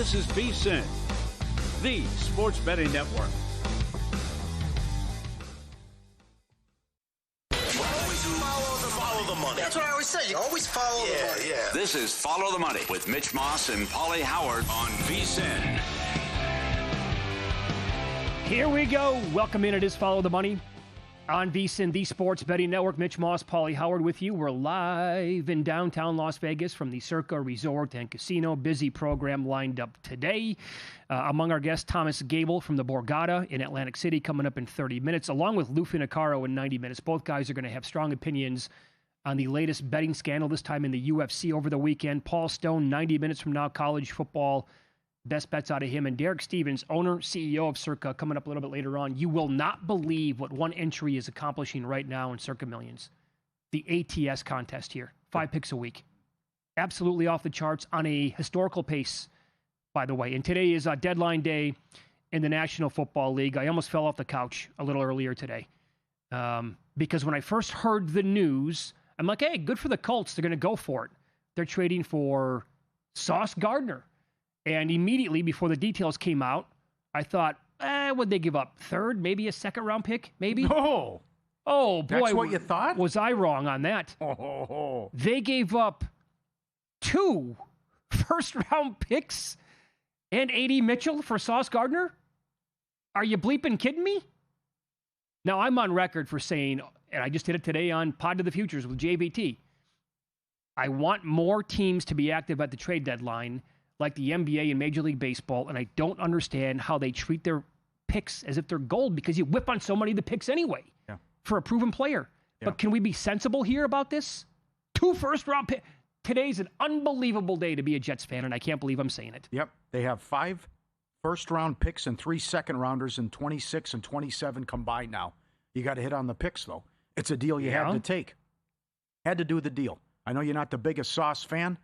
This is VSiN, the sports betting network. Follow the money. That's what I always say. You always follow the money. Yeah. This is Follow the Money with Mitch Moss and Paulie Howard on VSiN. Here we go. Welcome in. It is Follow the Money on VSiN, the sports betting network. Mitch Moss, Paulie Howard with you. We're live in downtown Las Vegas from the Circa Resort and Casino. Busy program lined up today. Among our guests, Thomas Gable from the Borgata in Atlantic City coming up in 30 minutes, along with Lou Finocchiaro in 90 minutes. Both guys are going to have strong opinions on the latest betting scandal, this time in the UFC over the weekend. Paul Stone, 90 minutes from now, college football. Best bets out of him. And Derek Stevens, owner, CEO of Circa, coming up a little bit later on. You will not believe what one entry is accomplishing right now in Circa Millions. The ATS contest here. 5 picks a week. Absolutely off the charts on a historical pace, by the way. And today is deadline day in the National Football League. I almost fell off the couch a little earlier today. Because when I first heard the news, I'm like, hey, good for the Colts. They're going to go for it. They're trading for Sauce Gardner. And immediately before the details came out, I thought, what'd they give up? Third, maybe a second-round pick, maybe? No. Oh, boy. That's what you thought? Was I wrong on that? Oh. They gave up 2 first-round picks and A.D. Mitchell for Sauce Gardner? Are you bleeping kidding me? Now, I'm on record for saying, and I just did it today on Pod to the Futures with JVT, I want more teams to be active at the trade deadline like the NBA and Major League Baseball, and I don't understand how they treat their picks as if they're gold because you whip on so many of the picks anyway for a proven player. Yeah. But can we be sensible here about this? 2 first-round picks. Today's an unbelievable day to be a Jets fan, and I can't believe I'm saying it. Yep. They have 5 first-round picks and 3 second-rounders in 26 and 27 combined now. You got to hit on the picks, though. It's a deal you had to take. Had to do the deal. I know you're not the biggest Sauce fan.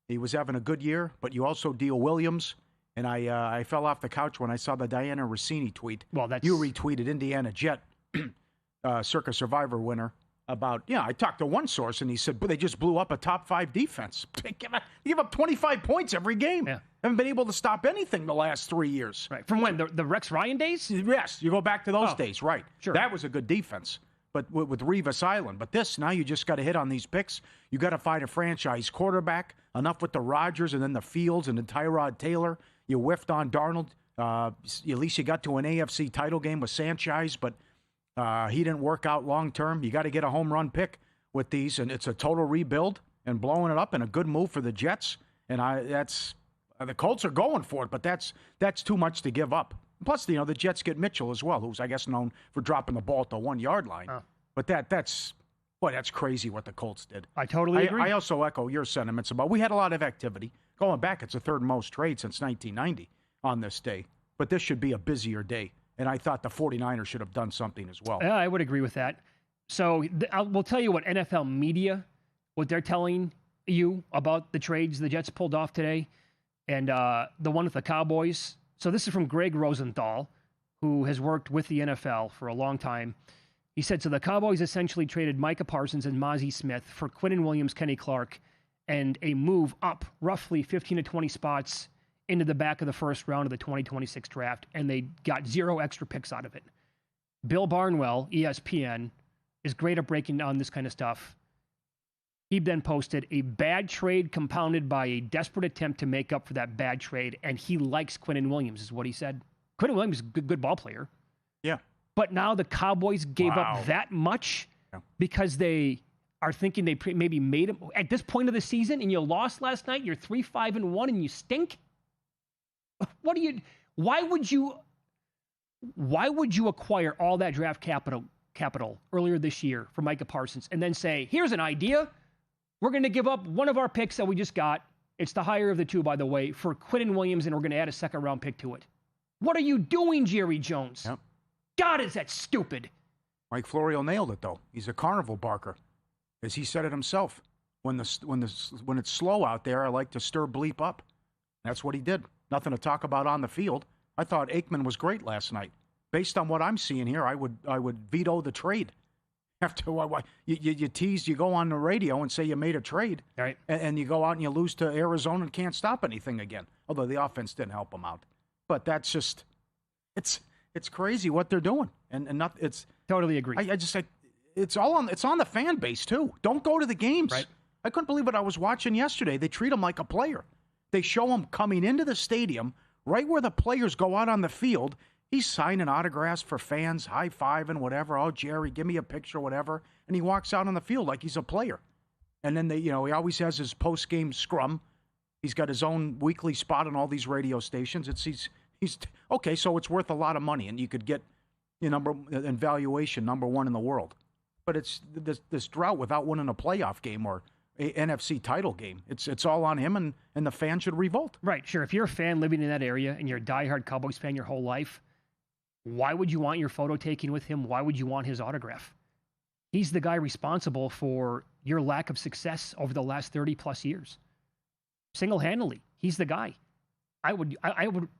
He was having a good year, but you also deal Williams. And I fell off the couch when I saw the Diana Rossini tweet. Well, you retweeted Indiana Jet, Circa Survivor winner, about, I talked to one source, and he said, but they just blew up a top 5 defense. They give up 25 points every game. Yeah. Haven't been able to stop anything the last 3 years. Right. From when? The Rex Ryan days? Yes. You go back to those days, right. Sure. That was a good defense. But with Revis Island. But this, now you just got to hit on these picks. You got to find a franchise quarterback. Enough with the Rodgers and then the Fields and the Tyrod Taylor. You whiffed on Darnold. At least you got to an AFC title game with Sanchez, but he didn't work out long term. You got to get a home run pick with these, and it's a total rebuild and blowing it up and a good move for the Jets. And the Colts are going for it, but that's too much to give up. Plus, the Jets get Mitchell as well, who's, I guess, known for dropping the ball at the 1-yard line. But that's crazy what the Colts did. I totally agree. I also echo your sentiments about we had a lot of activity. Going back, it's the 3rd most trade since 1990 on this day. But this should be a busier day. And I thought the 49ers should have done something as well. Yeah, I would agree with that. So we'll tell you what NFL media, what they're telling you about the trades the Jets pulled off today. And the one with the Cowboys. So this is from Greg Rosenthal, who has worked with the NFL for a long time. He said, so the Cowboys essentially traded Micah Parsons and Mozzie Smith for Quinnen Williams, Kenny Clark, and a move up roughly 15 to 20 spots into the back of the first round of the 2026 draft, and they got 0 extra picks out of it. Bill Barnwell, ESPN, is great at breaking down this kind of stuff. He then posted a bad trade compounded by a desperate attempt to make up for that bad trade, and he likes Quinnen Williams, is what he said. Quinnen Williams is a good ball player. Yeah. But now the Cowboys gave up that much because they are thinking they maybe made him at this point of the season, and you lost last night. You're 3-5-1, and you stink. Why would you acquire all that draft capital earlier this year for Micah Parsons and then say, here's an idea. We're going to give up one of our picks that we just got. It's the higher of the 2, by the way, for Quinnen Williams, and we're going to add a 2nd-round pick to it. What are you doing, Jerry Jones? Yep. God, is that stupid. Mike Florio nailed it, though. He's a carnival barker. As he said it himself. When it's slow out there, I like to stir bleep up. That's what he did. Nothing to talk about on the field. I thought Aikman was great last night. Based on what I'm seeing here, I would veto the trade. After you tease, you go on the radio and say you made a trade, Right. and you go out and you lose to Arizona and can't stop anything again. Although the offense didn't help them out, but that's just it's crazy what they're doing, and not it's Totally agree. It's on the fan base too. Don't go to the games. Right. I couldn't believe what I was watching yesterday. They treat him like a player. They show him coming into the stadium right where the players go out on the field. He's signing autographs for fans, high-fiving, whatever. Oh, Jerry, give me a picture, whatever. And he walks out on the field like he's a player. And then he always has his post-game scrum. He's got his own weekly spot on all these radio stations. He's okay. So it's worth a lot of money, and you could get in valuation number one in the world. But it's this drought without winning a playoff game or a NFC title game. It's all on him, and the fan should revolt. Right, sure. If you're a fan living in that area and you're a diehard Cowboys fan your whole life, why would you want your photo taken with him? Why would you want his autograph? He's the guy responsible for your lack of success over the last 30-plus years. Single-handedly, he's the guy. I would.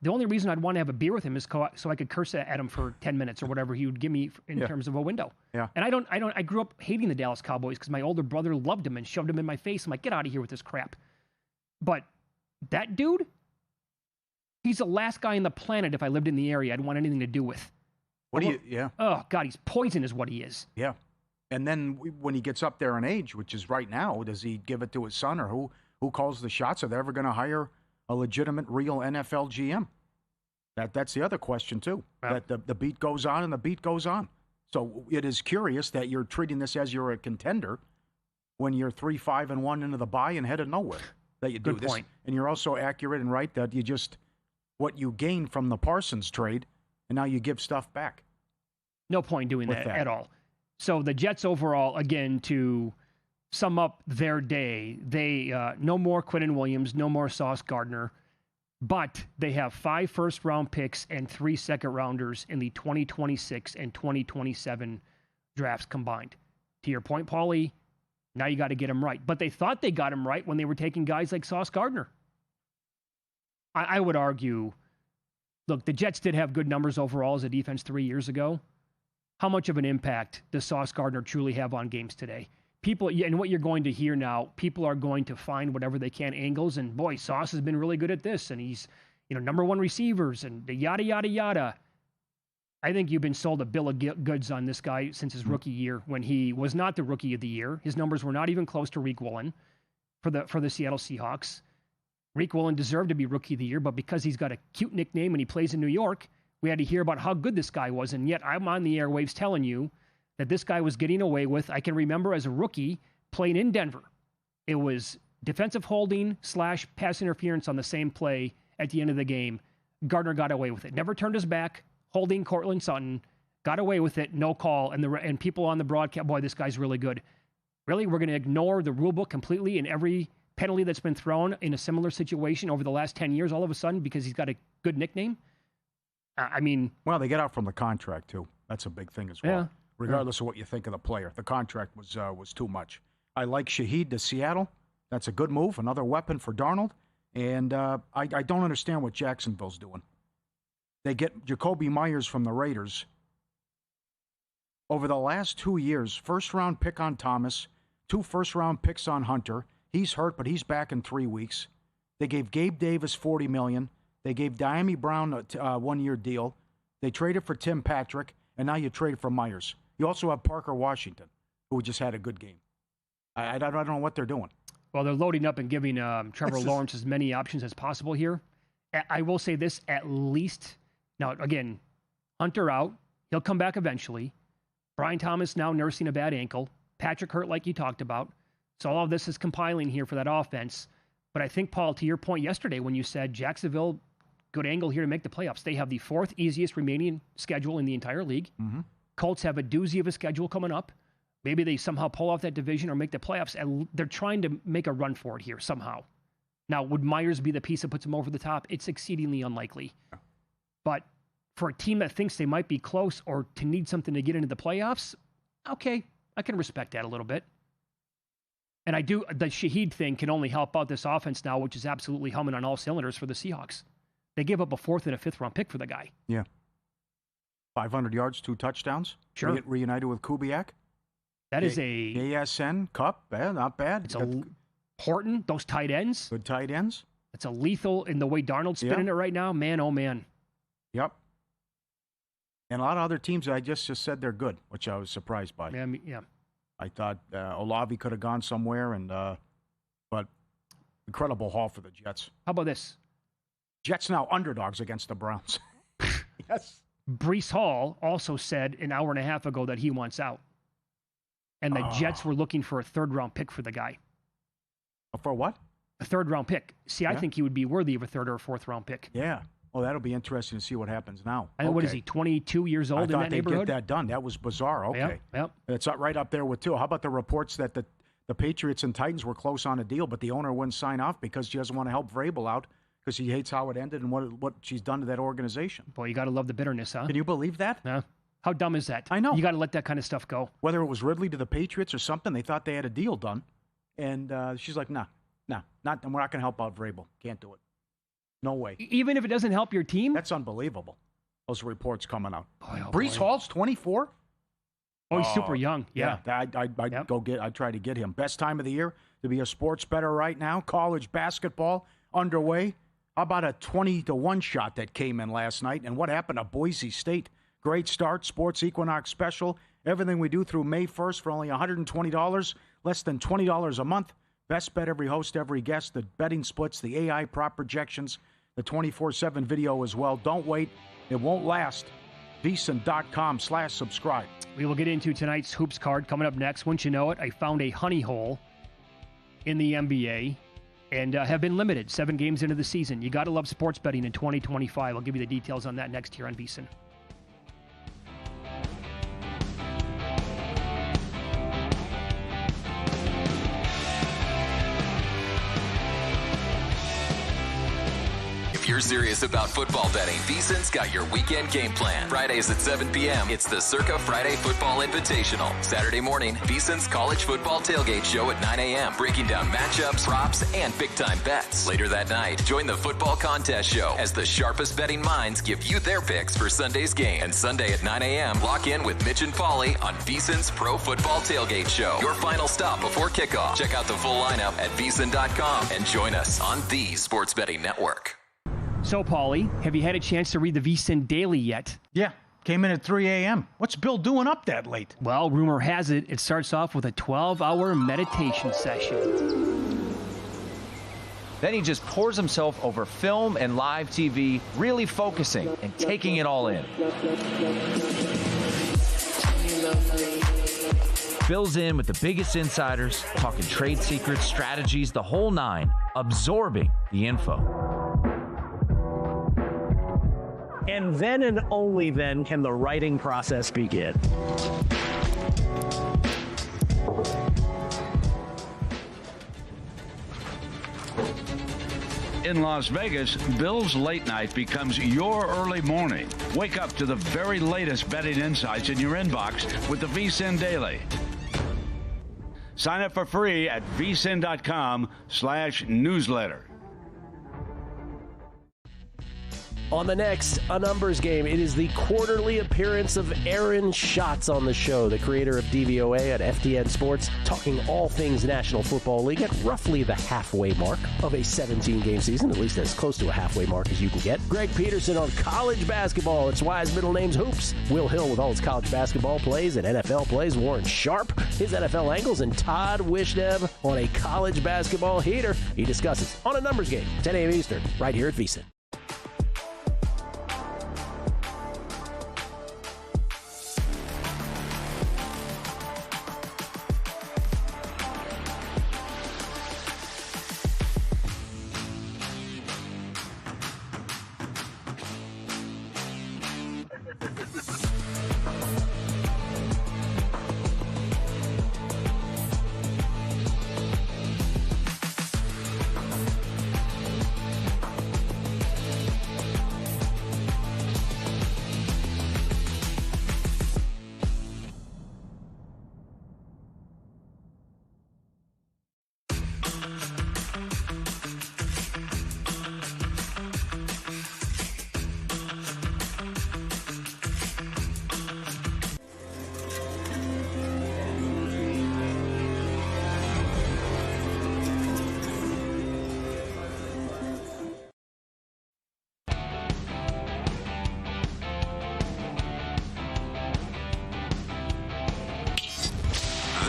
The only reason I'd want to have a beer with him is so I could curse at him for 10 minutes or whatever he would give me in terms of a window. Yeah. And I grew up hating the Dallas Cowboys because my older brother loved him and shoved him in my face. I'm like, get out of here with this crap. But that dude, he's the last guy on the planet if I lived in the area I'd want anything to do with. Yeah. Oh, God, he's poison is what he is. Yeah. And then when he gets up there in age, which is right now, does he give it to his son, or who calls the shots? Are they ever going to hire a legitimate, real NFL GM? That's the other question, too. Wow. That the beat goes on and the beat goes on. So it is curious that you're treating this as you're a contender when you're 3-5-1 into the bye and headed nowhere. That you do Good this. point. And you're also accurate and right that what you gained from the Parsons trade, and now you give stuff back. No point doing that at all. So the Jets overall, again, to sum up their day, they no more Quinnen Williams, no more Sauce Gardner, but they have 5 first-round picks and 3 second-rounders in the 2026 and 2027 drafts combined. To your point, Paulie, now you got to get them right. But they thought they got him right when they were taking guys like Sauce Gardner. I would argue, look, the Jets did have good numbers overall as a defense 3 years ago. How much of an impact does Sauce Gardner truly have on games today? People, and what you're going to hear now, people are going to find whatever they can angles, and boy, Sauce has been really good at this, and he's, number one receivers, and the yada, yada, yada. I think you've been sold a bill of goods on this guy since his rookie year, when he was not the rookie of the year. His numbers were not even close to Reek Woolen for the Seattle Seahawks. Reek Woolen deserved to be rookie of the year, but because he's got a cute nickname and he plays in New York, we had to hear about how good this guy was, and yet I'm on the airwaves telling you that this guy was getting away with, I can remember as a rookie playing in Denver. It was defensive holding / pass interference on the same play at the end of the game. Gardner got away with it. Never turned his back, holding Cortland Sutton, got away with it, no call, and people on the broadcast, boy, this guy's really good. Really, we're going to ignore the rule book completely and every penalty that's been thrown in a similar situation over the last 10 years all of a sudden because he's got a good nickname? Well, they get out from the contract, too. That's a big thing as well. Yeah. Regardless of what you think of the player. The contract was too much. I like Shaheed to Seattle. That's a good move, another weapon for Darnold. And I don't understand what Jacksonville's doing. They get Jacoby Myers from the Raiders. Over the last 2 years, first-round pick on Thomas, 2 first-round picks on Hunter. He's hurt, but he's back in 3 weeks. They gave Gabe Davis $40 million. They gave Diami Brown a 1-year deal. They traded for Tim Patrick, and now you traded for Myers. You also have Parker Washington, who just had a good game. I don't know what they're doing. Well, they're loading up and giving Trevor Lawrence as many options as possible here. I will say this, at least. Now, again, Hunter out. He'll come back eventually. Brian Thomas now nursing a bad ankle. Patrick hurt like you talked about. So all of this is compiling here for that offense. But I think, Paul, to your point yesterday when you said Jacksonville, good angle here to make the playoffs. They have the 4th easiest remaining schedule in the entire league. Mm-hmm. Colts have a doozy of a schedule coming up. Maybe they somehow pull off that division or make the playoffs, and they're trying to make a run for it here somehow. Now, would Myers be the piece that puts them over the top? It's exceedingly unlikely. Yeah. But for a team that thinks they might be close or to need something to get into the playoffs, okay, I can respect that a little bit. And the Shaheed thing can only help out this offense now, which is absolutely humming on all cylinders for the Seahawks. They gave up a 4th and a 5th round pick for the guy. Yeah. 500 yards, 2 touchdowns. Sure. Reunited with Kubiak. That is a VSiN Cup. Not bad. It's Horton, those tight ends. Good tight ends. It's a lethal in the way Darnold's spinning it right now. Man, oh man. Yep. And a lot of other teams I just said they're good, which I was surprised by. Yeah. I thought Olave could have gone somewhere, but incredible haul for the Jets. How about this? Jets now underdogs against the Browns. Yes. Breece Hall also said an hour and a half ago that he wants out. And the Jets were looking for a third-round pick for the guy. For what? A third-round pick. See, I think he would be worthy of a third or fourth-round pick. Yeah. Well, that'll be interesting to see what happens now. And what is he, 22 years old in that neighborhood? I thought they'd get that done. That was bizarre. Okay. Yep. It's right up there with two. How about the reports that the Patriots and Titans were close on a deal, but the owner wouldn't sign off because she doesn't want to help Vrabel out because he hates how it ended and what she's done to that organization. Boy, you got to love the bitterness, huh? Can you believe that? Yeah. How dumb is that? I know. You got to let that kind of stuff go. Whether it was Ridley to the Patriots or something, they thought they had a deal done. And she's like, nah, we're not going to help out Vrabel. Can't do it. No way. Even if it doesn't help your team? That's unbelievable. Those reports coming out. Boy, Breece Hall's 24? Oh, he's super young. Yeah. I'd try to get him. Best time of the year to be a sports bettor right now. College basketball underway. How about a 20-1 shot that came in last night? And what happened to Boise State? Great start, Sports Equinox special. Everything we do through May 1st for only $120, less than $20 a month. Best bet, every host, every guest, the betting splits, the AI prop projections, the 24/7 video as well. Don't wait. It won't last. VSiN.com/subscribe. We will get into tonight's Hoops card coming up next. Wouldn't you know it, I found a honey hole in the NBA and have been limited 7 games into the season. You got to love sports betting in 2025. I'll give you the details on that next here on VSiN. If you're serious about football betting, VSiN's got your weekend game plan. Fridays at 7 p.m., it's the Circa Friday Football Invitational. Saturday morning, VSiN's college football tailgate show at 9 a.m., breaking down matchups, props, and big-time bets. Later that night, join the football contest show as the sharpest betting minds give you their picks for Sunday's game. And Sunday at 9 a.m., lock in with Mitch and Paulie on VSiN's Pro Football Tailgate Show. Your final stop before kickoff. Check out the full lineup at VSiN.com and join us on the Sports Betting Network. So, Paulie, have you had a chance to read the VSiN Daily yet? Yeah, came in at 3 a.m. What's Bill doing up that late? Well, rumor has it, it starts off with a 12-hour meditation session. Then he just pours himself over film and live TV, really focusing and taking it all in. Bill's in with the biggest insiders, talking trade secrets, strategies, the whole nine, absorbing the info. And then and only then can the writing process begin. In Las Vegas, Bill's late night becomes your early morning. Wake up to the very latest betting insights in your inbox with the VSiN Daily. Sign up for free at vsin.com/newsletter. On the next A Numbers Game, it is the quarterly appearance of Aaron Schatz on the show, the creator of DVOA at FTN Sports, talking all things National Football League at roughly the halfway mark of a 17-game season, at least as close to a halfway mark as you can get. Greg Peterson on college basketball. It's why his middle name's Hoops. Will Hill with all his college basketball plays and NFL plays. Warren Sharp, his NFL angles, and Todd Wishnev on a college basketball heater. He discusses On A Numbers Game, 10 a.m. Eastern, right here at VSiN.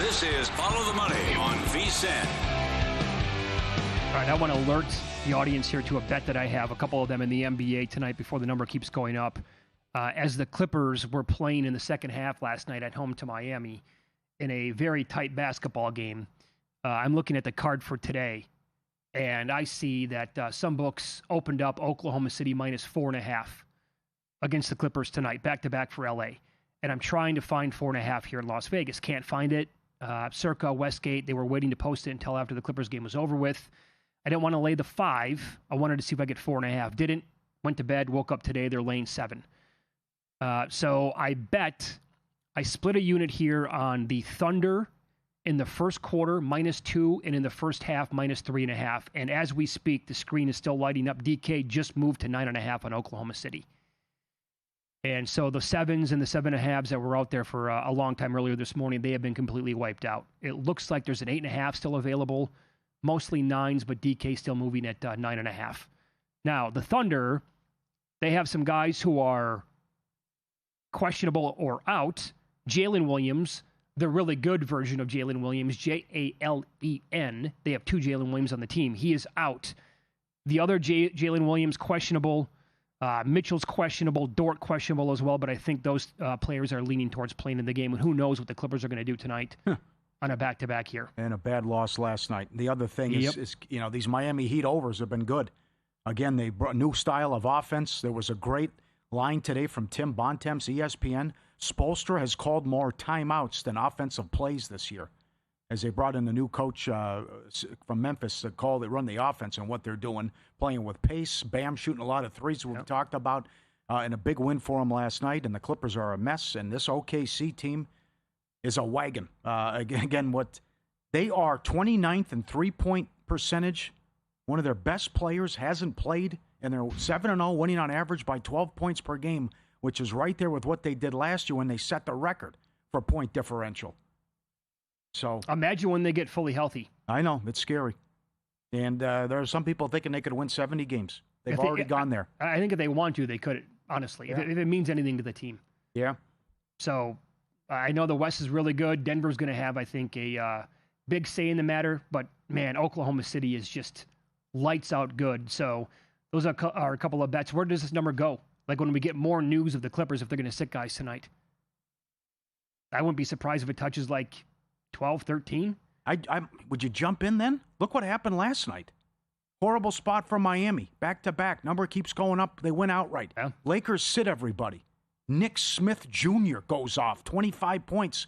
This is Follow the Money on VSiN. All right, I want to alert the audience here to a bet that I have, a couple of them in the NBA tonight before the number keeps going up. As the Clippers were playing in the second half last night at home to Miami in a very tight basketball game, I'm looking at the card for today, and I see that some books opened up Oklahoma City minus 4.5 against the Clippers tonight, back-to-back for LA. And I'm trying to find 4.5 here in Las Vegas. Can't find it. Circa, Westgate, they were waiting to post it until after the Clippers game was over with. I didn't want to lay the 5. I wanted to see if I get 4.5. Didn't. Went to bed, woke up today, they're laying 7. So I split a unit here on the Thunder in the first quarter, -2, and in the first half, -3.5. And as we speak, the screen is still lighting up. DK just moved to 9.5 on Oklahoma City. And so the 7s and the 7.5s that were out there for a long time earlier this morning, they have been completely wiped out. It looks like there's an 8.5 still available, mostly 9s, but DK still moving at 9.5. Now, the Thunder, they have some guys who are questionable or out. Jalen Williams, the really good version of Jalen Williams, Jalen. They have 2 Jalen Williams on the team. He is out. The other Jalen Williams, questionable. Mitchell's questionable. Dort questionable as well, but I think those players are leaning towards playing in the game, and who knows what the Clippers are going to do tonight on a back-to-back here. And a bad loss last night. The other thing is, these Miami Heat overs have been good. Again, they brought a new style of offense. There was a great line today from Tim Bontemps, ESPN. Spoelstra has called more timeouts than offensive plays this year, as they brought in the new coach from Memphis to run the offense and what they're doing, playing with pace. Bam shooting a lot of threes we've talked about, and a big win for them last night. And the Clippers are a mess, and this OKC team is a wagon. Again, what they are 29th in three-point percentage. One of their best players hasn't played, and they're 7-0, winning on average by 12 points per game, which is right there with what they did last year when they set the record for point differential. So imagine when they get fully healthy. I know, it's scary. And there are some people thinking they could win 70 games. They've already gone there. I think if they want to, they could, honestly, if it means anything to the team. Yeah. So I know the West is really good. Denver's going to have, I think, a big say in the matter. But, man, Oklahoma City is just lights out good. So those are a couple of bets. Where does this number go? Like when we get more news of the Clippers, if they're going to sit guys tonight. I wouldn't be surprised if it touches like 12, 13. Would you jump in then? Look what happened last night. Horrible spot for Miami. Back-to-back. Number keeps going up. They win outright. Yeah. Lakers sit everybody. Nick Smith Jr. goes off. 25 points.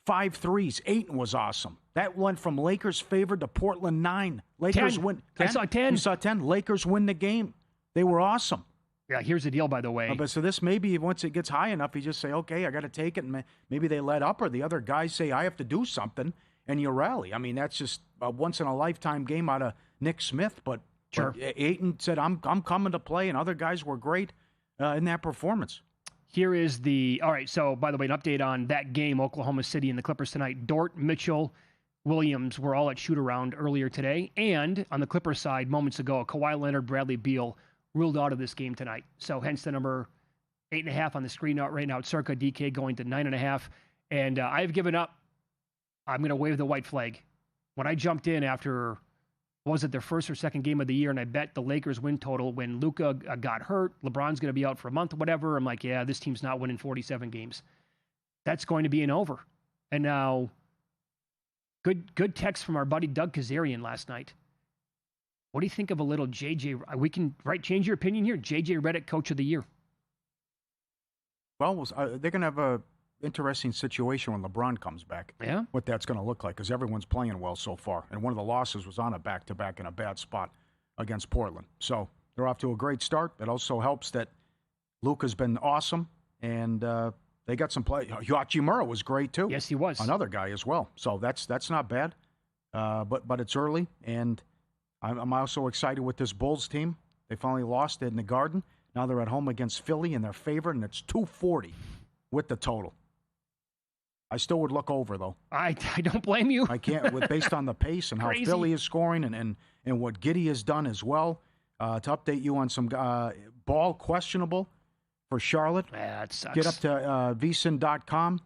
5 threes. Ayton was awesome. That went from Lakers favored to Portland 9. Lakers 10. win. 10? I saw 10. You saw 10. Lakers win the game. They were awesome. Yeah, here's the deal, by the way. But so this maybe once it gets high enough, you just say, okay, I got to take it. And maybe they let up, or the other guys say, I have to do something, and you rally. I mean, that's just a once-in-a-lifetime game out of Nick Smith. But Ayton said, I'm coming to play, and other guys were great in that performance. Here is all right, so by the way, an update on that game, Oklahoma City and the Clippers tonight. Dort, Mitchell, Williams were all at shoot-around earlier today. And on the Clippers side, moments ago, Kawhi Leonard, Bradley Beal ruled out of this game tonight. So hence the number 8.5 on the screen right now. It's circa DK going to 9.5. And I've given up. I'm going to wave the white flag. When I jumped in after, was it their first or second game of the year, and I bet the Lakers win total when Luka got hurt, LeBron's going to be out for a month, whatever. I'm like, yeah, this team's not winning 47 games. That's going to be an over. And now, good text from our buddy Doug Kazarian last night. What do you think of a little JJ? We can change your opinion here. JJ Redick, Coach of the Year. Well, they're going to have a interesting situation when LeBron comes back. Yeah. What that's going to look like, because everyone's playing well so far. And one of the losses was on a back-to-back in a bad spot against Portland. So they're off to a great start. It also helps that Luka's been awesome, and they got some play. Hachimura was great, too. Yes, he was. Another guy as well. So that's not bad. But it's early, and I'm also excited with this Bulls team. They finally lost it in the Garden. Now they're at home against Philly, and they're favored, and it's 240 with the total. I still would look over, though. I don't blame you. I can't, based on the pace and how Philly is scoring and what Giddey has done as well. To update you on some Ball questionable for Charlotte. Yeah, that sucks. Get up to VSiN.com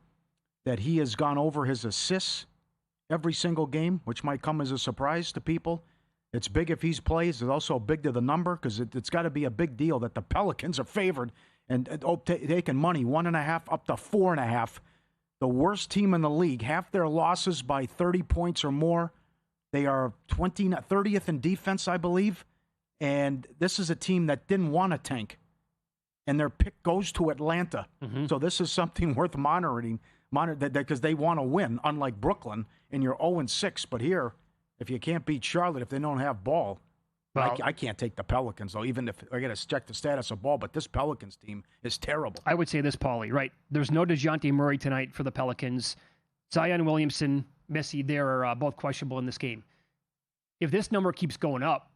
that he has gone over his assists every single game, which might come as a surprise to people. It's big if he plays. It's also big to the number because it's got to be a big deal that the Pelicans are favored and taking money 1.5 up to 4.5. The worst team in the league, half their losses by 30 points or more. They are 30th in defense, I believe. And this is a team that didn't want to tank. And their pick goes to Atlanta. Mm-hmm. So this is something worth monitoring because they want to win, unlike Brooklyn, and you're 0-6. But here, if you can't beat Charlotte, if they don't have ball, well, I can't take the Pelicans, though, even if I got to check the status of ball. But this Pelicans team is terrible. I would say this, Paulie, right? There's no DeJounte Murray tonight for the Pelicans. Zion Williamson, Messi, they're both questionable in this game. If this number keeps going up,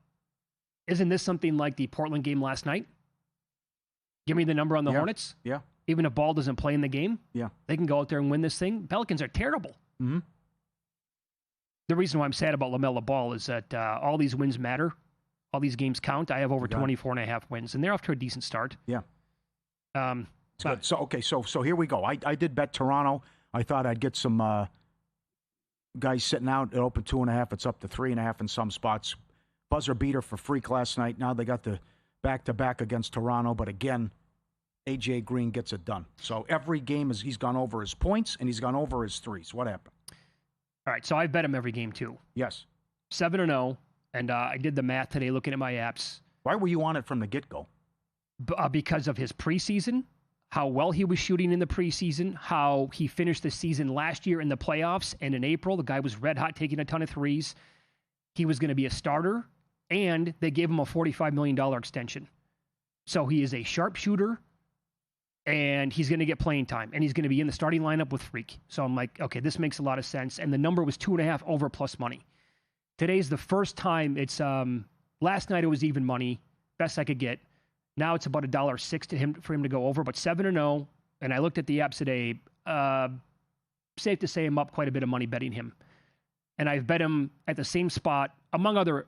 isn't this something like the Portland game last night? Give me the number on the Hornets. Yeah. Even if Ball doesn't play in the game, they can go out there and win this thing. Pelicans are terrible. Mm-hmm. The reason why I'm sad about LaMelo Ball is that all these wins matter. All these games count. I have over 24.5 wins, and they're off to a decent start. Yeah. Good. So here we go. I did bet Toronto. I thought I'd get some guys sitting out. It opened 2.5. It's up to 3.5 in some spots. Buzzer beater for Freak last night. Now they got the back-to-back against Toronto, but again, A.J. Green gets it done. So every game he's gone over his points and he's gone over his threes. What happened? All right, so I bet him every game too. Yes. 7-0, and I did the math today looking at my apps. Why were you on it from the get-go? Because of his preseason, how well he was shooting in the preseason, how he finished the season last year in the playoffs, and in April, the guy was red hot taking a ton of threes. He was going to be a starter, and they gave him a $45 million extension. So he is a sharpshooter, and he's going to get playing time, and he's going to be in the starting lineup with Freak. So I'm like, okay, this makes a lot of sense. And the number was 2.5 over plus money. Today's the first time it's, last night it was even money, best I could get. Now it's about $1.06 for him to go over, but 7-0. And I looked at the apps today. Safe to say I'm up quite a bit of money betting him. And I've bet him at the same spot, among other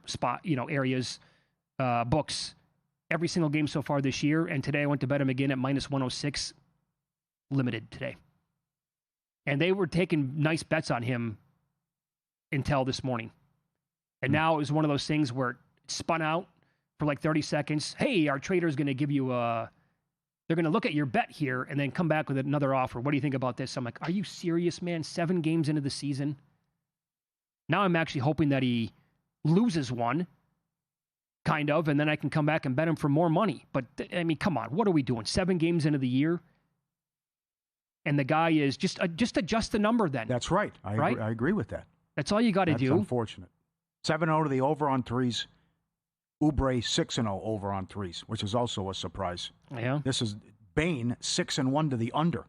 areas, books, every single game so far this year. And today I went to bet him again at minus 106, limited today. And they were taking nice bets on him until this morning. And now it was one of those things where it spun out for like 30 seconds. Hey, our trader is going to give you they're going to look at your bet here and then come back with another offer. What do you think about this? I'm like, are you serious, man? 7 games into the season? Now I'm actually hoping that he loses one, kind of, and then I can come back and bet him for more money. But, I mean, come on. What are we doing? 7 games into the year? And the guy is just adjust the number then. That's right. I agree with that. That's all you got to do. That's unfortunate. 7-0 to the over on threes. Oubre 6-0 over on threes, which is also a surprise. Yeah. This is Bane 6-1 to the under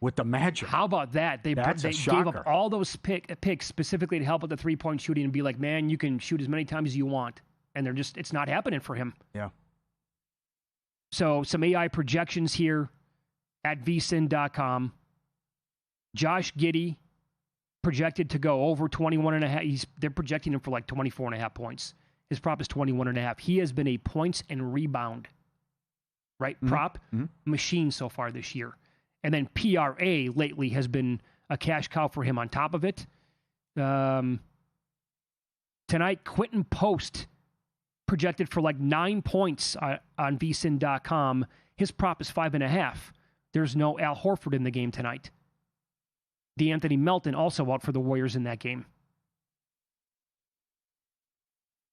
with the Magic. How about that? They gave up all those picks specifically to help with the 3-point shooting and be like, man, you can shoot as many times as you want. And it's not happening for him. Yeah. So some AI projections here at VSiN.com. Josh Giddey projected to go over 21.5. They're projecting him for like 24.5 points. His prop is 21.5. He has been a points and rebound, right? Mm-hmm. Prop machine so far this year. And then PRA lately has been a cash cow for him on top of it. Tonight, Quentin Post projected for like 9 points on VSiN.com. His prop is 5.5. There's no Al Horford in the game tonight. DeAnthony Melton also out for the Warriors in that game.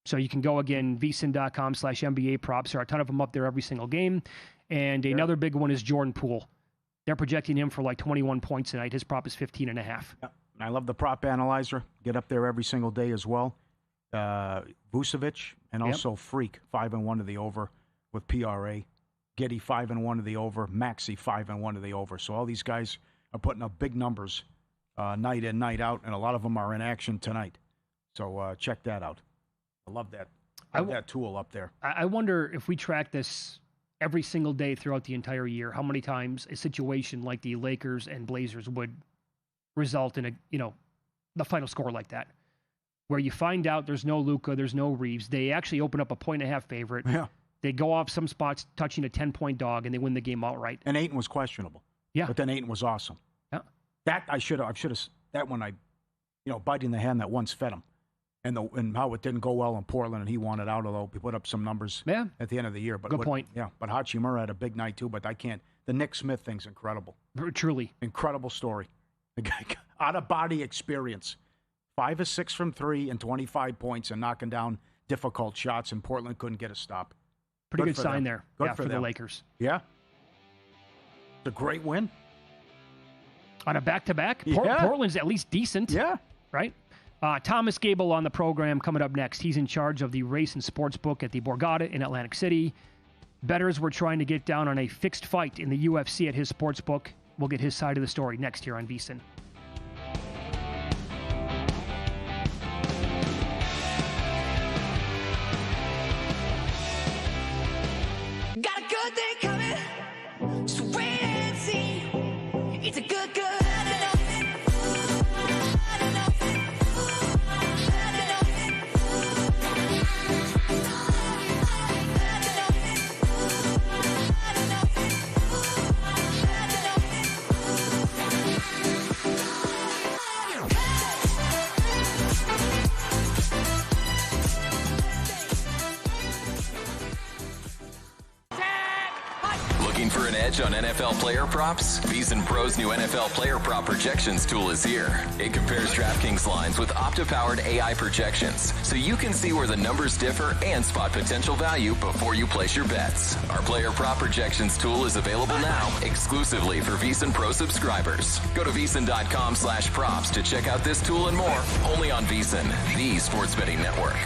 So you can go again, VSiN.com/NBA props. There are a ton of them up there every single game. And another big one is Jordan Poole. They're projecting him for like 21 points tonight. His prop is 15.5. Yeah. I love the prop analyzer. Get up there every single day as well. Vucevic and also Freak, 5-1 to the over with PRA. Giddey 5-1 to the over. Maxey 5-1 to the over. So all these guys are putting up big numbers night in, night out, and a lot of them are in action tonight. So check that out. I love that. That tool up there. I wonder if we track this every single day throughout the entire year, how many times a situation like the Lakers and Blazers would result in the final score like that, where you find out there's no Luka, there's no Reeves. They actually open up a 1.5 favorite. Yeah. They go off some spots touching a 10-point dog, and they win the game outright. And Ayton was questionable. Yeah. But then Ayton was awesome. Yeah. That I should have. That one biting the hand that once fed him. And how it didn't go well in Portland, and he wanted out, although he put up some numbers at the end of the year. But good point. Yeah, but Hachimura had a big night too, but I can't. The Nick Smith thing's incredible. Truly. Incredible story. The guy, out-of-body experience. 5 of 6 from 3 and 25 points and knocking down difficult shots, and Portland couldn't get a stop. Pretty good sign there for the them. Lakers. Yeah. It's a great win. On a back-to-back? Portland's at least decent. Yeah. Right? Thomas Gable on the program coming up next. He's in charge of the race and sports book at the Borgata in Atlantic City. Bettors were trying to get down on a fixed fight in the UFC at his sports book. We'll get his side of the story next here on VSiN. Got a good thing coming, so wait and see. It's a good. For an edge on NFL player props? VSiN Pro's new NFL player prop projections tool is here. It compares DraftKings lines with Opta-powered AI projections, so you can see where the numbers differ and spot potential value before you place your bets. Our player prop projections tool is available now exclusively for VSiN Pro subscribers. Go to VSiN.com/props to check out this tool and more, only on VSiN, the sports betting network.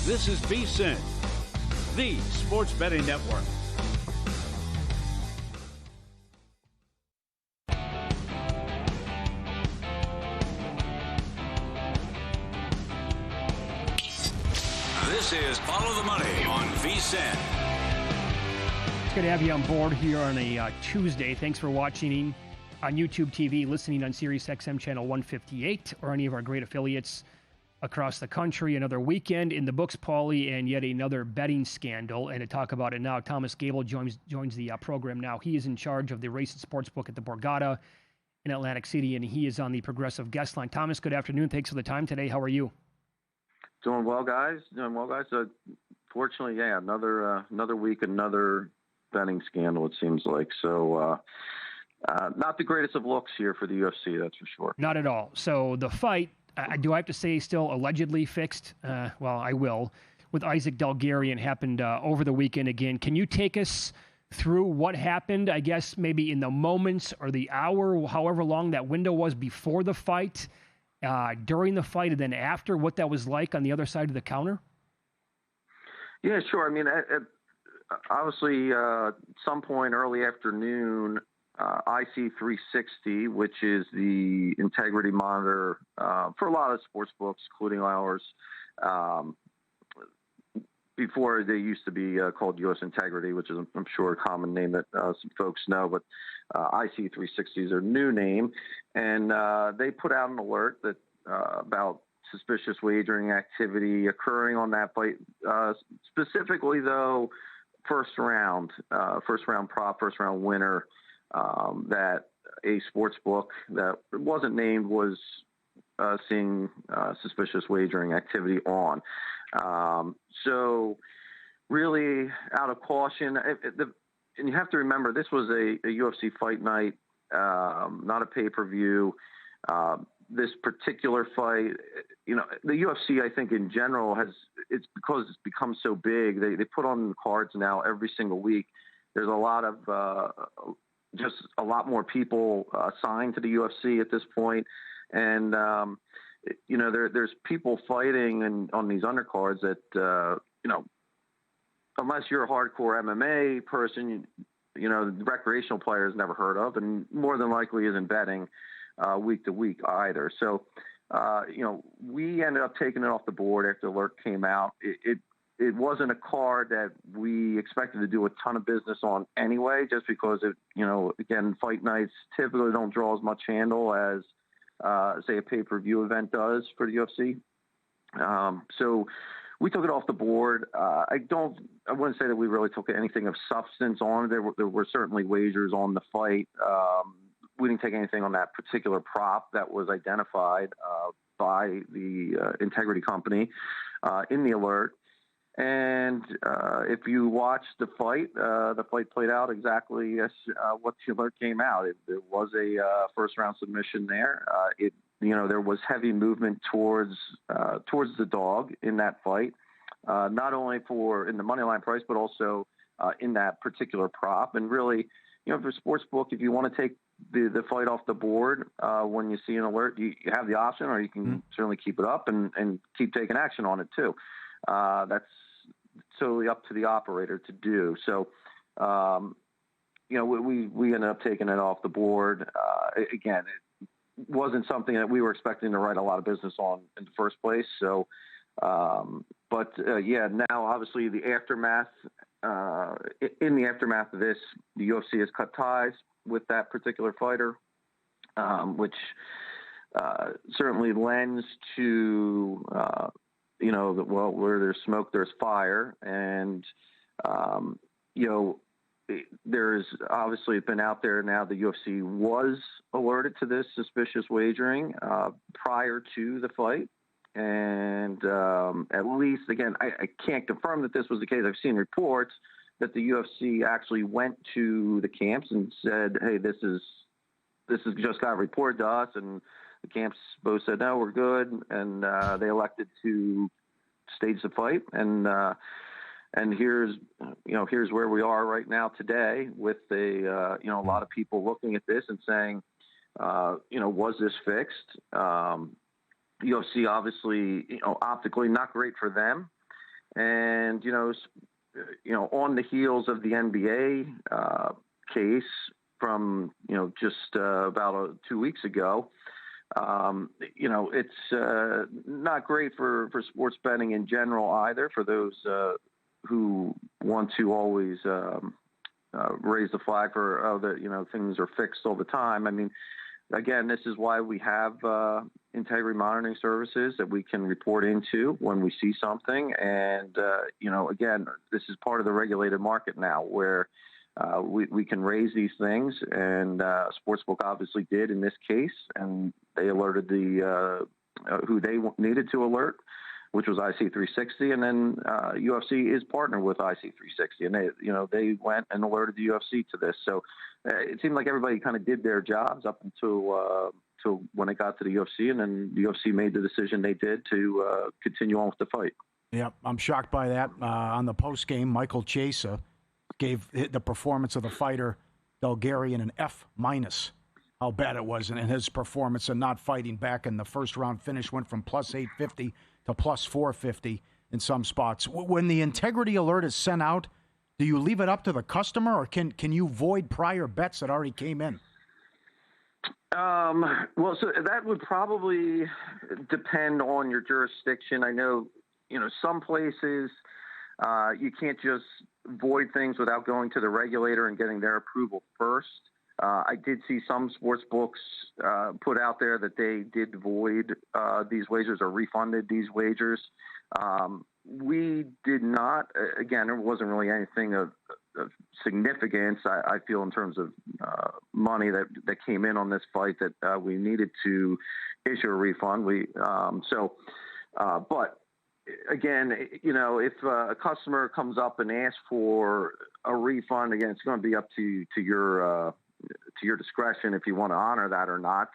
This is VSiN, the sports betting network. This is Follow the Money on VSiN. It's good to have you on board here on a Tuesday. Thanks for watching on YouTube TV, listening on Sirius XM channel 158, or any of our great affiliates across the country. Another weekend in the books, Paulie, and yet another betting scandal. And to talk about it now, Thomas Gable joins the program now. He is in charge of the race and sports book at the Borgata in Atlantic City, and he is on the Progressive guest line. Thomas, good afternoon. Thanks for the time today. How are you? Doing well, guys. Fortunately, yeah, another week, another betting scandal, it seems like. So not the greatest of looks here for the UFC, that's for sure. Not at all. So the fight, do I have to say still allegedly fixed? Well, I will. With Isaac Delgarian happened over the weekend again. Can you take us through what happened, I guess, maybe in the moments or the hour, however long that window was before the fight, during the fight, and then after, what that was like on the other side of the counter? Yeah, sure. I mean, obviously, some point early afternoon, IC360, which is the integrity monitor for a lot of sports books, including ours, before they used to be called U.S. Integrity, which is, I'm sure, a common name that some folks know, but IC360 is their new name. And they put out an alert that about suspicious wagering activity occurring on that fight, specifically, though, first round prop, first round winner, that a sports book that wasn't named was seeing suspicious wagering activity on. So really out of caution, and you have to remember, this was a UFC fight night, not a pay-per-view. This particular fight, the UFC, I think in general it's because it's become so big, they put on cards now every single week. There's a lot of, just a lot more people signed to the UFC at this point. And, there's people fighting on these undercards that, unless you're a hardcore MMA person, the recreational players never heard of, and more than likely isn't betting week to week either. So, we ended up taking it off the board after the alert came out. It wasn't a card that we expected to do a ton of business on anyway, just because again, fight nights typically don't draw as much handle as, say, a pay-per-view event does for the UFC. So we took it off the board. I wouldn't say that we really took anything of substance on it. There were certainly wagers on the fight. We didn't take anything on that particular prop that was identified by the integrity company in the alert. And if you watch the fight played out exactly as what the alert came out. There was a first-round submission there. There was heavy movement towards the dog in that fight, not only in the money line price, but also in that particular prop. And really, for sportsbook, if you want to take the fight off the board when you see an alert, you have the option, or you can certainly keep it up and keep taking action on it too. That's totally up to the operator to do. So, we ended up taking it off the board. Again, it wasn't something that we were expecting to write a lot of business on in the first place. So, now obviously the aftermath, in the aftermath of this, the UFC has cut ties with that particular fighter, which certainly lends to, where there's smoke, there's fire. And, there's obviously been out there now, the UFC was alerted to this suspicious wagering prior to the fight. And at least, again, I can't confirm that this was the case. I've seen reports that the UFC actually went to the camps and said, hey, this is just got reported to us. And the camps both said, no, we're good. And they elected to stage the fight. And here's where we are right now today with a lot of people looking at this and saying, was this fixed? UFC obviously, optically not great for them. And, on the heels of the NBA case from, just about 2 weeks ago, It's not great for sports betting in general either, for those who want to always raise the flag for, that things are fixed all the time. I mean, again, this is why we have integrity monitoring services that we can report into when we see something. And, again, this is part of the regulated market now where we can raise these things. And Sportsbook obviously did in this case, and they alerted who they needed to alert, which was IC360, and then UFC is partnered with IC360, and they went and alerted the UFC to this. So it seemed like everybody kind of did their jobs up until when it got to the UFC, and then the UFC made the decision they did to continue on with the fight. Yeah, I'm shocked by that. On the post game, Michael Chiesa gave the performance of the fighter Bulgarian an F-. How bad it was, and his performance and not fighting back in the first round finish went from plus 850 to plus 450 in some spots. When the integrity alert is sent out, do you leave it up to the customer, or can you void prior bets that already came in? Well, so that would probably depend on your jurisdiction. I know, some places you can't just void things without going to the regulator and getting their approval first. I did see some sports books put out there that they did void these wagers or refunded these wagers. We did not. Again, there wasn't really anything of significance, I feel, in terms of money that came in on this fight that we needed to issue a refund. But again, if a customer comes up and asks for a refund, again, it's going to be up to your discretion if you want to honor that or not.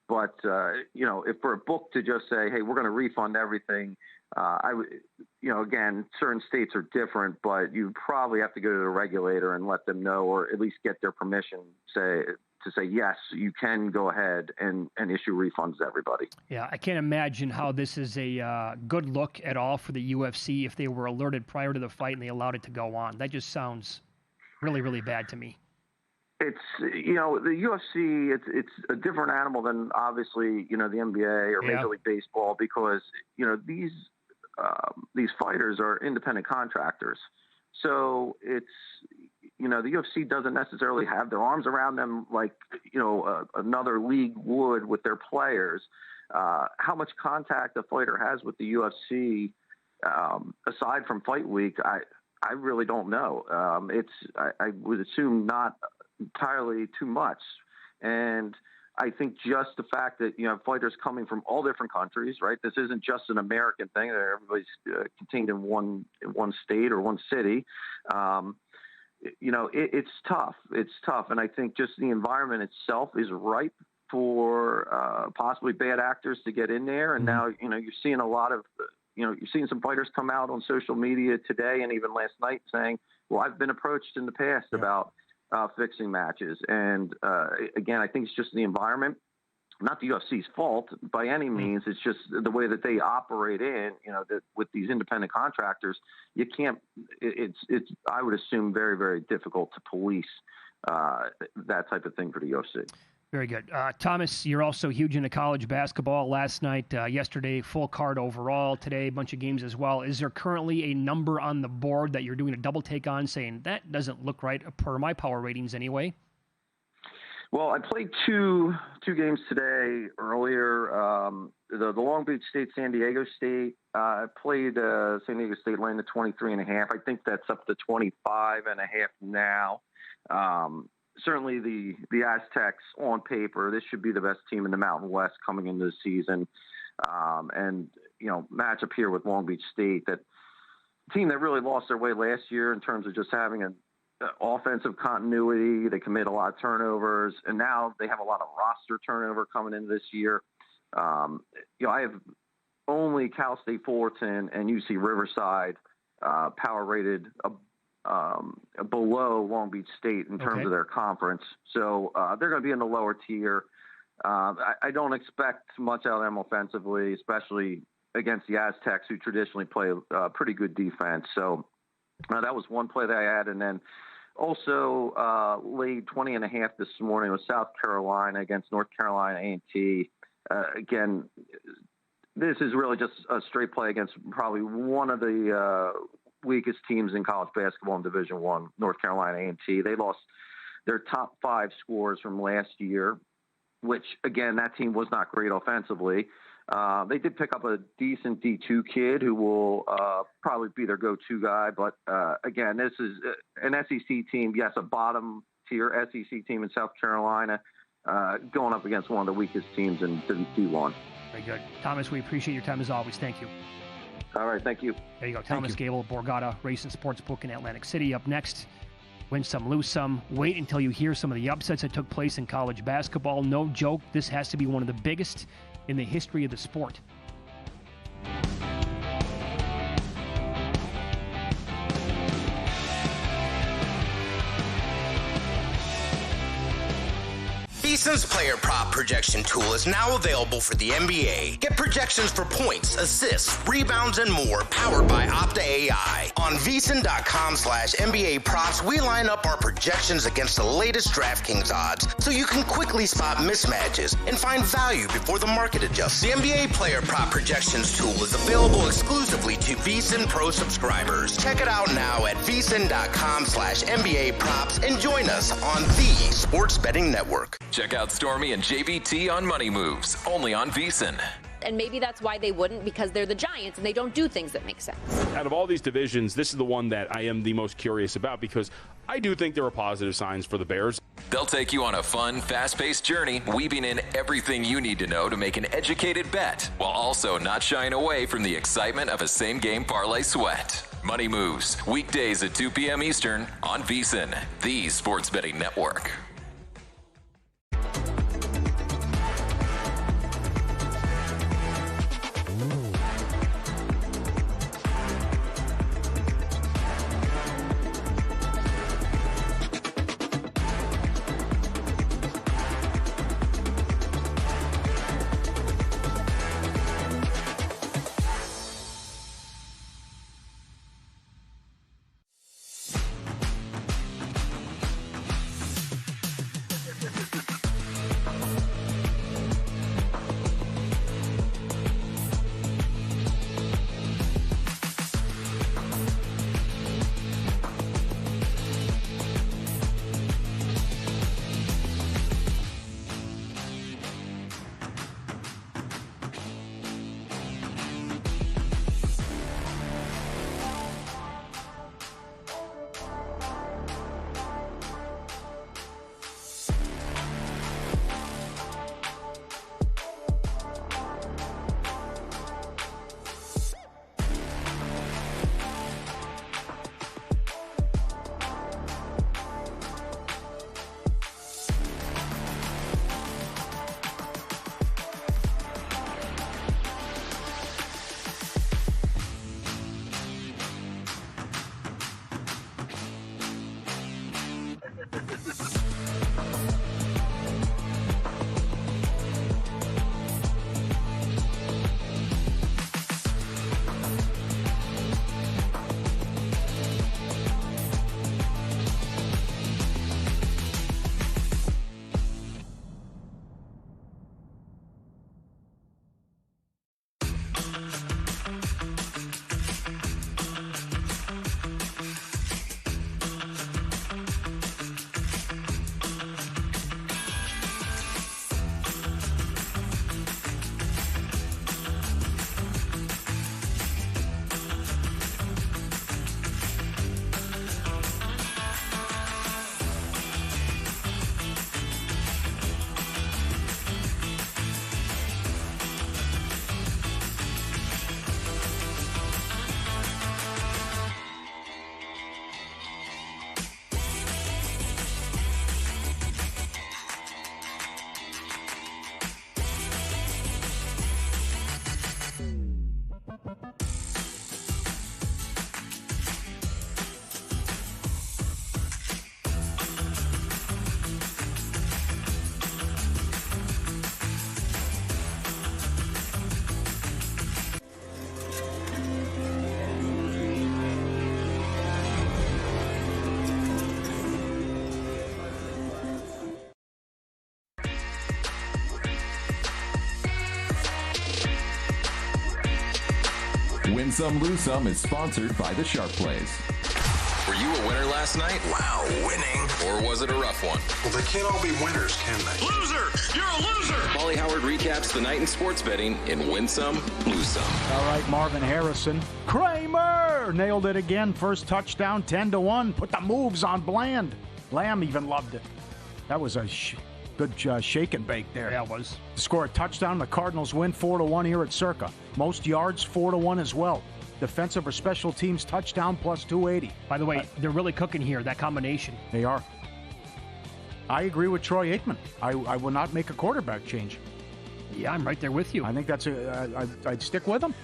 But if for a book to just say, hey, we're going to refund everything, I would, again, certain states are different, but you probably have to go to the regulator and let them know, or at least get their permission to say, yes, you can go ahead and issue refunds to everybody. Yeah, I can't imagine how this is a good look at all for the UFC if they were alerted prior to the fight and they allowed it to go on. That just sounds really, really bad to me. It's, the UFC, it's a different animal than obviously, the NBA or Major League Baseball, because, these fighters are independent contractors. So it's, the UFC doesn't necessarily have their arms around them like, another league would with their players. How much contact a fighter has with the UFC, aside from fight week, I really don't know. I would assume not entirely too much. And I think just the fact that you have fighters coming from all different countries, right? This isn't just an American thing. Everybody's contained in one state or one city. It's tough. It's tough. And I think just the environment itself is ripe for possibly bad actors to get in there. And now, you're seeing a lot of, you're seeing some fighters come out on social media today and even last night saying, well, I've been approached in the past about fixing matches. And again, I think it's just the environment, not the UFC's fault by any means. It's just the way that they operate that with these independent contractors, you can't, it's, I would assume, very, very difficult to police that type of thing for the UFC. Very good. Thomas, you're also huge into college basketball. Last night, yesterday, full card overall. Today, a bunch of games as well. Is there currently a number on the board that you're doing a double take on, saying that doesn't look right per my power ratings anyway? Well, I played two games today earlier. The Long Beach State, San Diego State. I played San Diego State laying to 23.5. I think that's up to 25.5 now. Certainly the Aztecs on paper, this should be the best team in the Mountain West coming into the season. And, match up here with Long Beach State, that team that really lost their way last year in terms of just having an offensive continuity. They commit a lot of turnovers, and now they have a lot of roster turnover coming into this year. I have only Cal State Fullerton and UC Riverside power rated below Long Beach State in terms of their conference. So they're going to be in the lower tier. I don't expect much out of them offensively, especially against the Aztecs, who traditionally play pretty good defense. So that was one play that I had. And then Also laid 20.5 this morning with South Carolina against North Carolina A&T. Again, this is really just a straight play against probably one of the weakest teams in college basketball in Division I, North Carolina A&T. They lost their top 5 scorers from last year, which, again, that team was not great offensively. They did pick up a decent D2 kid who will probably be their go-to guy. But, again, this is an SEC team, yes, a bottom-tier SEC team in South Carolina, going up against one of the weakest teams in D1. Very good. Thomas, we appreciate your time as always. Thank you. All right, thank you. There you go. Thomas Gable, Borgata Racing Sportsbook in Atlantic City. Up next, win some, lose some. Wait until you hear some of the upsets that took place in college basketball. No joke, this has to be one of the biggest in the history of the sport. VSiN's player prop projection tool is now available for the NBA. Get projections for points, assists, rebounds, and more powered by Opta AI. On VSiN.com/NBA props, we line up our projections against the latest DraftKings odds so you can quickly spot mismatches and find value before the market adjusts. The NBA player prop projections tool is available exclusively to VSiN Pro subscribers. Check it out now at VSiN.com/NBA props and join us on the Sports Betting Network. Check out Stormy and JVT on Money Moves, only on VSiN. And maybe that's why they wouldn't, because they're the Giants and they don't do things that make sense. Out of all these divisions, this is the one that I am the most curious about because I do think there are positive signs for the Bears. They'll take you on a fun, fast-paced journey, weaving in everything you need to know to make an educated bet, while also not shying away from the excitement of a same-game parlay sweat. Money Moves, weekdays at 2 p.m. Eastern on VSiN, the Sports Betting Network. Win Some, Lose Some is sponsored by the Sharp Plays. Were you a winner last night? Wow, winning. Or was it a rough one? Well, they can't all be winners, can they? Loser! You're a loser! Paulie Howard recaps the night in sports betting in Win Some, Lose Some. All right, Marvin Harrison. Kramer nailed it again. First touchdown, 10-1. Put the moves on Bland. Lamb even loved it. That was a good shake and bake there. Yeah, it was. To score a touchdown, the Cardinals win 4-1 here at Circa. Most yards, 4-1 as well. Defensive or special teams touchdown plus 280. By the way, they're really cooking here, that combination. They are. I agree with Troy Aikman. I will not make a quarterback change. Yeah, I'm right there with you. I think that's I'd stick with him.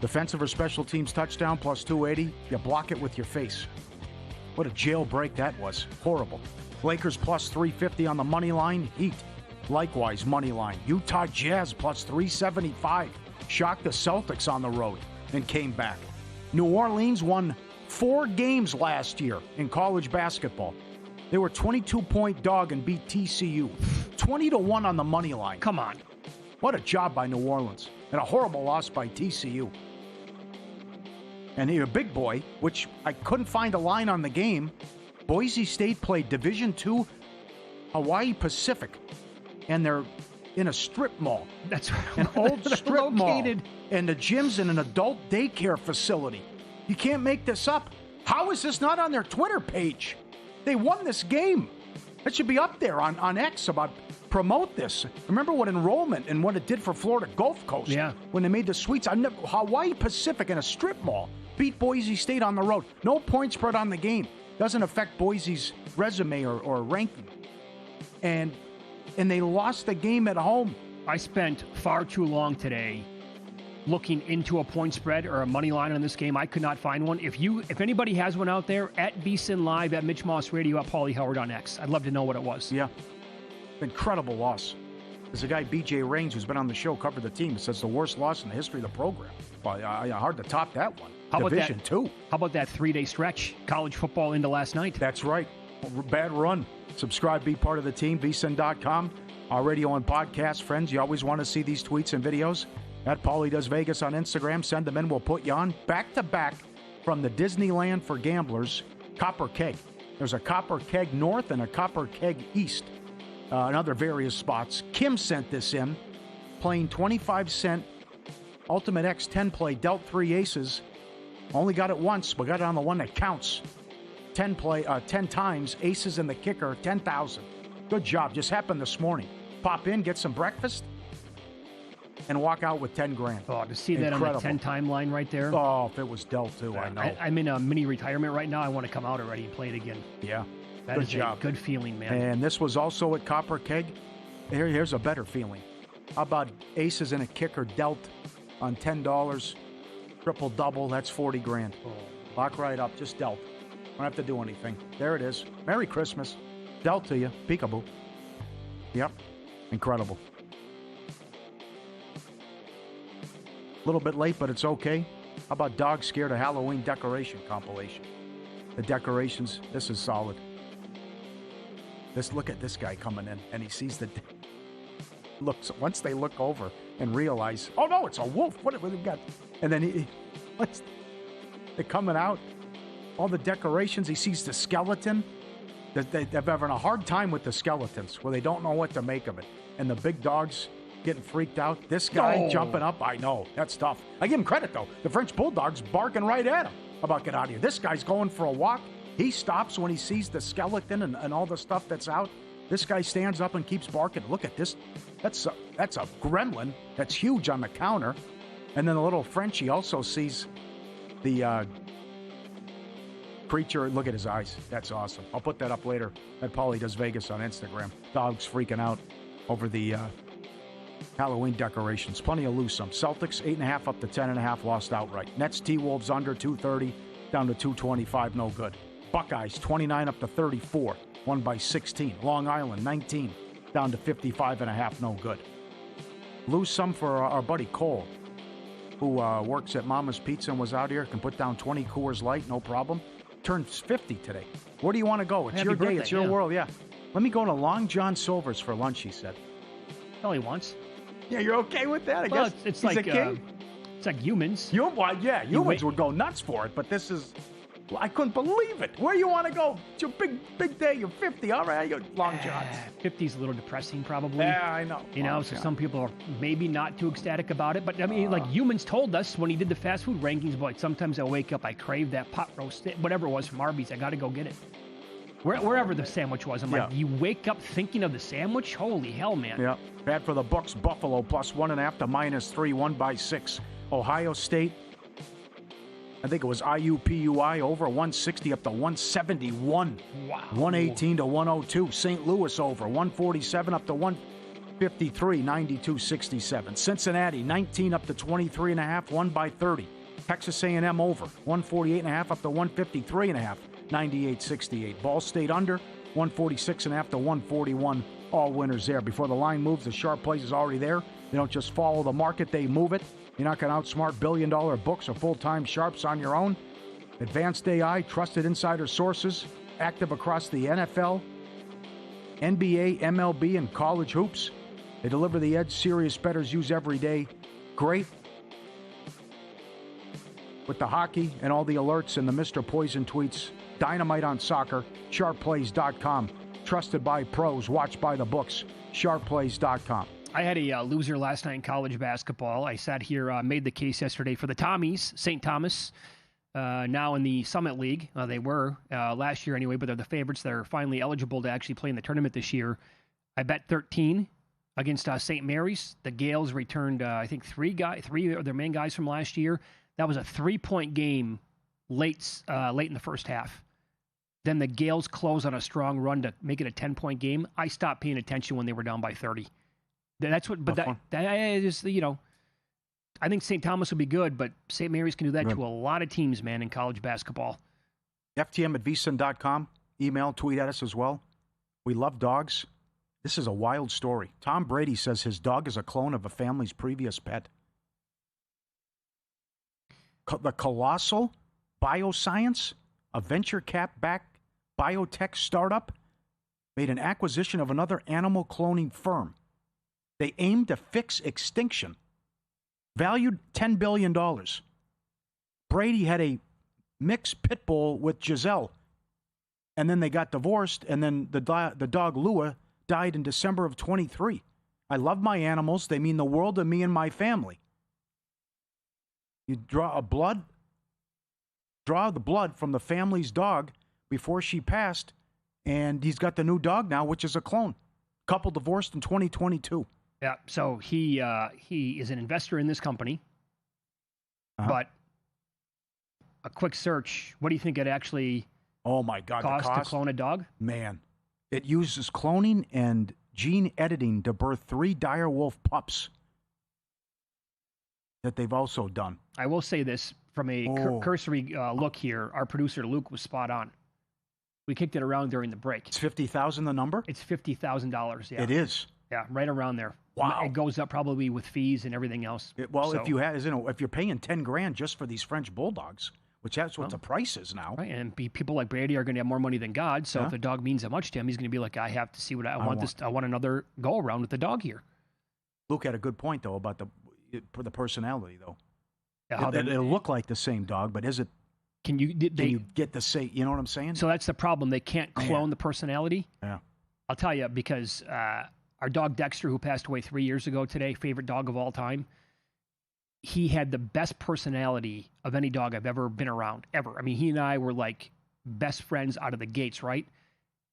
Defensive or special teams touchdown plus 280. You block it with your face. What a jailbreak that was. Horrible. Lakers plus 350 on the money line. Heat, likewise, money line. Utah Jazz plus 375. Shocked the Celtics on the road and came back. New Orleans won 4 games last year in college basketball. They were 22-point dog and beat TCU. 20-1 on the money line. Come on. What a job by New Orleans. And a horrible loss by TCU. And a big boy, which I couldn't find a line on the game. Boise State played Division II Hawaii Pacific. And they're in a strip mall. That's an old strip mall. Located. And the gym's in an adult daycare facility. You can't make this up. How is this not on their Twitter page? They won this game. That should be up there on X about promote this. Remember what enrollment and what it did for Florida Gulf Coast when they made the suites. Hawaii Pacific in a strip mall beat Boise State on the road. No point spread on the game. Doesn't affect Boise's resume or ranking. And they lost the game at home. I spent far too long today looking into a point spread or a money line on this game. I could not find one. If anybody has one out there, at VSiN Live, at Mitch Moss Radio, at Paulie Howard on X. I'd love to know what it was. Yeah. Incredible loss. There's a guy, BJ Raines, who's been on the show, covered the team. It says the worst loss in the history of the program. Well, hard to top that one. Division II. How about that 3-day stretch? College football into last night. That's right. Bad run. Subscribe, be part of the team, vsin.com. Our radio and podcast friends, you always want to see these tweets and videos. At Paulie Does Vegas on Instagram. Send them in. We'll put you on. Back-to-back from the Disneyland for Gamblers, Copper Keg. There's a Copper Keg North and a Copper Keg East. And other various spots. Kim sent this in. Playing 25-cent Ultimate X 10 play. Dealt 3 aces. Only got it once, but got it on the one that counts. 10 times. Aces in the kicker. 10,000. Good job. Just happened this morning. Pop in, get some breakfast, and walk out with 10 grand. Oh, to see that on the 10 timeline right there. Oh, if it was dealt too, I know. I'm in a mini retirement right now. I want to come out already and play it again. Yeah. That is job. A good feeling, man. And this was also at Copper Keg. Here's a better feeling. How about aces and a kicker dealt on $10? Triple-double, that's 40 grand. Oh. Lock right up, just dealt. Don't have to do anything. There it is. Merry Christmas. Dealt to you. Peekaboo. Yep. Incredible. A little bit late, but it's okay. How about Dog Scared, a Halloween decoration compilation? The decorations, this is solid. Look at this guy coming in, and he sees the... Looks, once they look over and realize, oh no, it's a wolf. What have we got? And then they're coming out. All the decorations, he sees the skeleton. They're having a hard time with the skeletons, where they don't know what to make of it. And the big dogs getting freaked out. This guy jumping up, I know, that's tough. I give him credit, though. The French Bulldog's barking right at him about get out of here. This guy's going for a walk. He stops when he sees the skeleton and all the stuff that's out. This guy stands up and keeps barking. Look at this. That's a gremlin that's huge on the counter. And then the little Frenchie also sees the creature. Look at his eyes. That's awesome. I'll put that up later at Paulie Does Vegas on Instagram. Dogs freaking out over the Halloween decorations. Plenty of loose some. Celtics 8.5 up to 10.5, lost outright. Nets T-Wolves under 230 down to 225, no good. Buckeyes 29 up to 34, won by 16. Long Island 19 down to 55.5, no good. Lose some for our buddy Cole, who works at Mama's Pizza and was out here. Can put down 20 Coors Light, no problem. Turns 50 today. Where do you want to go? It's Happy your birthday, day. It's your world. Yeah. Let me go to Long John Silver's for lunch, he said. Only once. Yeah, you're okay with that? I Well, guess it's he's like a king. It's like humans. Humans would go nuts for it, but this is... I couldn't believe it. Where you want to go? It's your big day. You're 50. All right, you're long shots. 50 is a little depressing, probably. Yeah, I know. You know, so some people are maybe not too ecstatic about it. But, I mean, like humans told us when he did the fast food rankings, boy, sometimes I wake up, I crave that pot roast, whatever it was from Arby's. I got to go get it. Wherever the sandwich was. I'm like, you wake up thinking of the sandwich? Holy hell, man. Yeah. Bad for the books. Buffalo plus 1.5 to -3, won by 6. Ohio State, I think it was IUPUI over 160 up to 171. Wow. 118 to 102. St. Louis over 147 up to 153, 92-67. Cincinnati 19 up to 23.5, won by 30. Texas A&M over 148.5 up to 153.5, 98-68. Ball State under 146.5 to 141. All winners there. Before the line moves, the sharp place is already there. They don't just follow the market, they move it. You're not going to outsmart billion-dollar books or full-time sharps on your own. Advanced AI, trusted insider sources, active across the NFL, NBA, MLB, and college hoops. They deliver the edge serious bettors use every day. Great with the hockey and all the alerts and the Mr. Poison tweets. Dynamite on soccer, sharpplays.com. Trusted by pros, watched by the books, sharpplays.com. I had a loser last night in college basketball. I sat here, made the case yesterday for the Tommies, St. Thomas, now in the Summit League. They were last year anyway, but they're the favorites. They're finally eligible to actually play in the tournament this year. I bet 13 against St. Mary's. The Gales returned, I think, three of their main guys from last year. That was a 3-point game late in the first half. Then the Gales closed on a strong run to make it a 10-point game. I stopped paying attention when they were down by 30. That's what, but that is, you know, I think St. Thomas will be good, but St. Mary's can do that to a lot of teams, man, in college basketball. FTM at VSiN.com. Email, tweet at us as well. We love dogs. This is a wild story. Tom Brady says his dog is a clone of a family's previous pet. The Colossal Bioscience, a venture cap-backed biotech startup, made an acquisition of another animal cloning firm. They aim to fix extinction. Valued $10 billion. Brady had a mixed pit bull with Giselle. And then they got divorced, and then the dog Lua died in December of 23. I love my animals. They mean the world to me and my family. You draw the blood from the family's dog before she passed, and he's got the new dog now, which is a clone. Couple divorced in 2022. Yeah, so he is an investor in this company, but a quick search, what do you think it actually cost to clone a dog? Man, it uses cloning and gene editing to birth 3 direwolf pups that they've also done. I will say this, from a cursory look here, our producer Luke was spot on. We kicked it around during the break. It's $50,000 the number? It's $50,000, yeah. It is? Yeah, right around there. Wow. It goes up probably with fees and everything else. If you're paying $10,000 just for these French bulldogs, which that's what the price is now. Right, and people like Brady are going to have more money than God, so if the dog means that much to him, he's going to be like, I have to see what I want. I want another go-around with the dog here. Luke had a good point, though, about the personality, though. Yeah, it'll look like the same dog, but is it? Can you get the same? You know what I'm saying? So that's the problem. They can't clone the personality. Yeah. I'll tell you, because our dog Dexter, who passed away 3 years ago today, favorite dog of all time, he had the best personality of any dog I've ever been around, ever. I mean, he and I were like best friends out of the gates, right?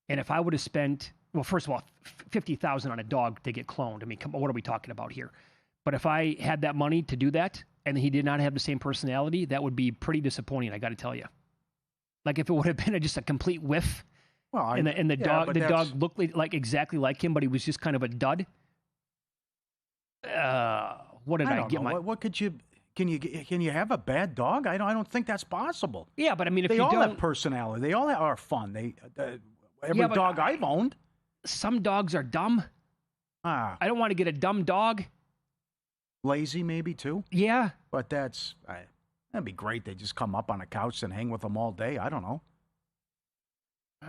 And if I would have spent, well, first of all, $50,000 on a dog to get cloned, I mean, come on, what are we talking about here? But if I had that money to do that, and he did not have the same personality, that would be pretty disappointing, I got to tell you. Like if it would have been just a complete whiff, the dog looked like exactly like him, but he was just kind of a dud. What did I get? What could you? Can you have a bad dog? I don't think that's possible. Yeah, but I mean, if they you all don't have personality, they all are fun. Every dog I've owned. Some dogs are dumb. I don't want to get a dumb dog. Lazy, maybe too. Yeah, but that'd be great. They just come up on a couch and hang with them all day. I don't know.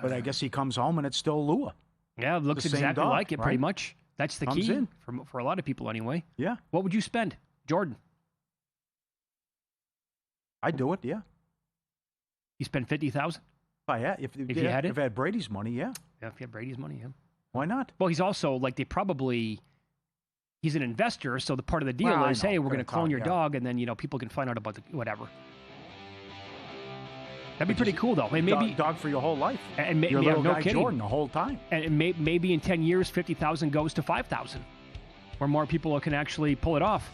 But I guess he comes home and it's still Lua. Yeah, it looks exactly like it, pretty much. That's the key in. for a lot of people anyway. Yeah. What would you spend, Jordan? I'd do it, yeah. You spend $50,000? If you had it? If I had Brady's money, yeah. Yeah, if you had Brady's money, yeah. Why not? Well, he's also, he's an investor, so the part of the deal is, hey, we're going to clone your dog, and then, people can find out about whatever. That'd be pretty cool, though. And maybe dog for your whole life. And your little no guy kidding. Jordan the whole time. And maybe in 10 years, 50,000 goes to 5,000, where more people can actually pull it off.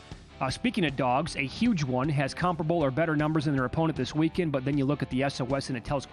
Speaking of dogs, a huge one has comparable or better numbers than their opponent this weekend, but then you look at the SOS and it tells